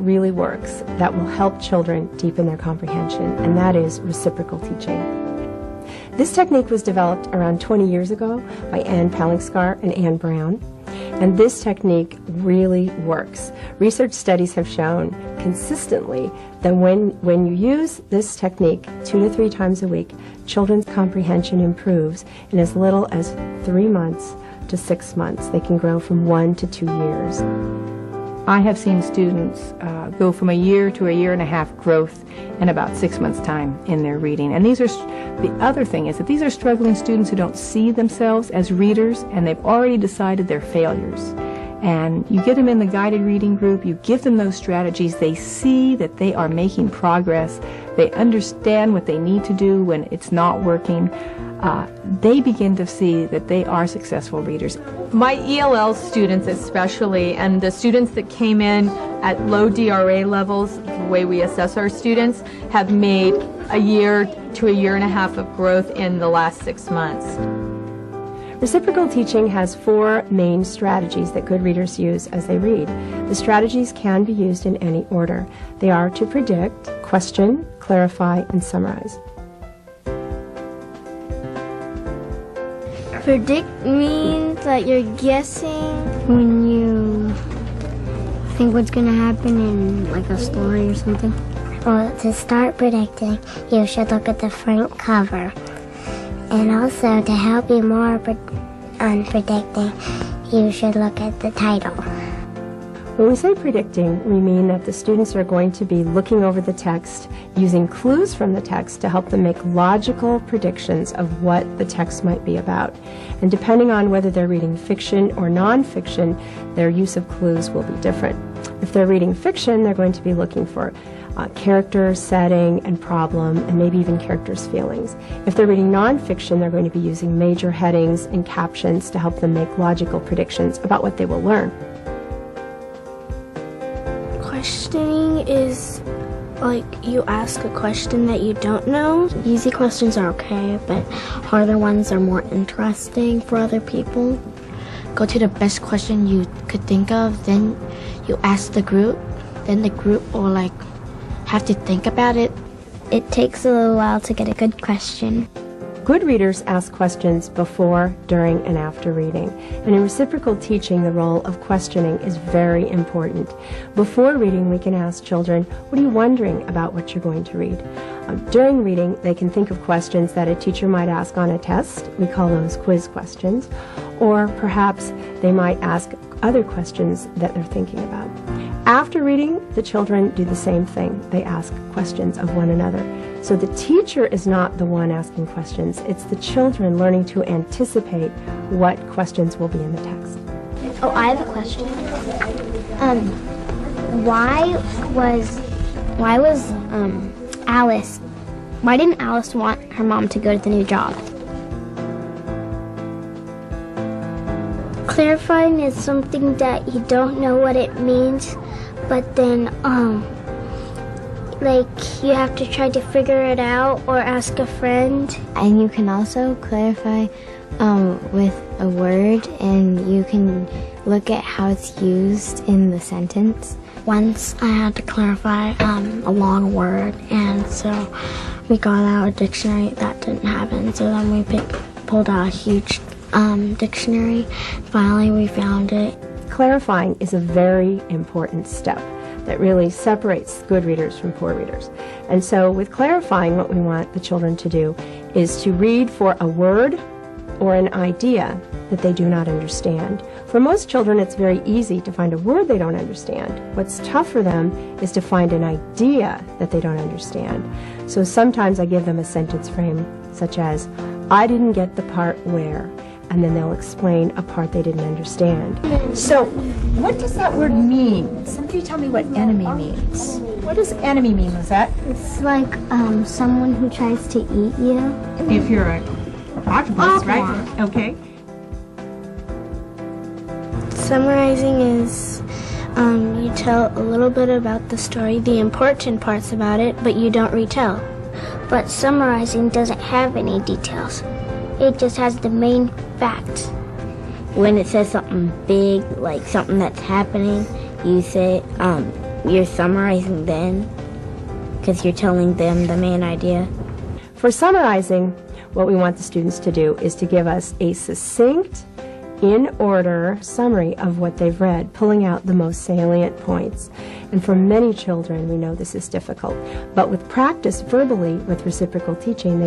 really works that will help children deepen their comprehension, and that is reciprocal teaching. This technique was developed around 20 years ago by Ann Palingscar and Ann Brown, and this technique really works. Research studies have shown consistently that when you use this technique 2 to 3 times a week, children's comprehension improves in as little as 3 months to 6 months. They can grow from 1 to 2 years. I have seen students go from a year to a year and a half growth in about 6 months' time in their reading. And the other thing is that these are struggling students who don't see themselves as readers, and they've already decided they're failures. And you get them in the guided reading group, you give them those strategies, they see that they are making progress, they understand what they need to do when it's not working. They begin to see that they are successful readers. My ELL students especially, and the students that came in at low DRA levels, the way we assess our students, have made a year to a year and a half of growth in the last 6 months. Reciprocal teaching has 4 main strategies that good readers use as they read. The strategies can be used in any order. They are to predict, question, clarify, and summarize. Predict means that you're guessing when you think what's going to happen in like a story or something. Well, to start predicting, you should look at the front cover. And also, to help you more on predicting, you should look at the title. When we say predicting, we mean that the students are going to be looking over the text, using clues from the text to help them make logical predictions of what the text might be about. And depending on whether they're reading fiction or nonfiction, their use of clues will be different. If they're reading fiction, they're going to be looking for character, setting, and problem, and maybe even characters' feelings. If they're reading nonfiction, they're going to be using major headings and captions to help them make logical predictions about what they will learn. Questioning is like you ask a question that you don't know. Easy questions are okay, but harder ones are more interesting for other people. Go to the best question you could think of, then you ask the group, then the group will have to think about it. It takes a little while to get a good question. Good readers ask questions before, during, and after reading. And in reciprocal teaching, the role of questioning is very important. Before reading, we can ask children, what are you wondering about what you're going to read? During reading, they can think of questions that a teacher might ask on a test. We call those quiz questions. Or perhaps they might ask other questions that they're thinking about. After reading, the children do the same thing. They ask questions of one another. So the teacher is not the one asking questions. It's the children learning to anticipate what questions will be in the text. Oh, I have a question. Why didn't Alice want her mom to go to the new job? Clarifying is something that you don't know what it means, but then you have to try to figure it out or ask a friend. And you can also clarify with a word, and you can look at how it's used in the sentence. Once I had to clarify a long word, and so we got out a dictionary. That didn't happen, so then we pulled out a huge dictionary. Finally, we found it. Clarifying is a very important step that really separates good readers from poor readers. And so with clarifying, what we want the children to do is to read for a word or an idea that they do not understand. For most children, it's very easy to find a word they don't understand. What's tough for them is to find an idea that they don't understand. So sometimes I give them a sentence frame such as, I didn't get the part where, and then they'll explain a part they didn't understand. So, what does that word mean? Somebody tell me what enemy means. What does enemy mean, Lizette? It's like someone who tries to eat you. If you're an octopus, right? Okay. Summarizing is you tell a little bit about the story, the important parts about it, but you don't retell. But summarizing doesn't have any details. It just has the main facts. When it says something big, like something that's happening, you say, you're summarizing then, because you're telling them the main idea. For summarizing, what we want the students to do is to give us a succinct, in-order summary of what they've read, pulling out the most salient points. And for many children, we know this is difficult. But with practice verbally with reciprocal teaching, they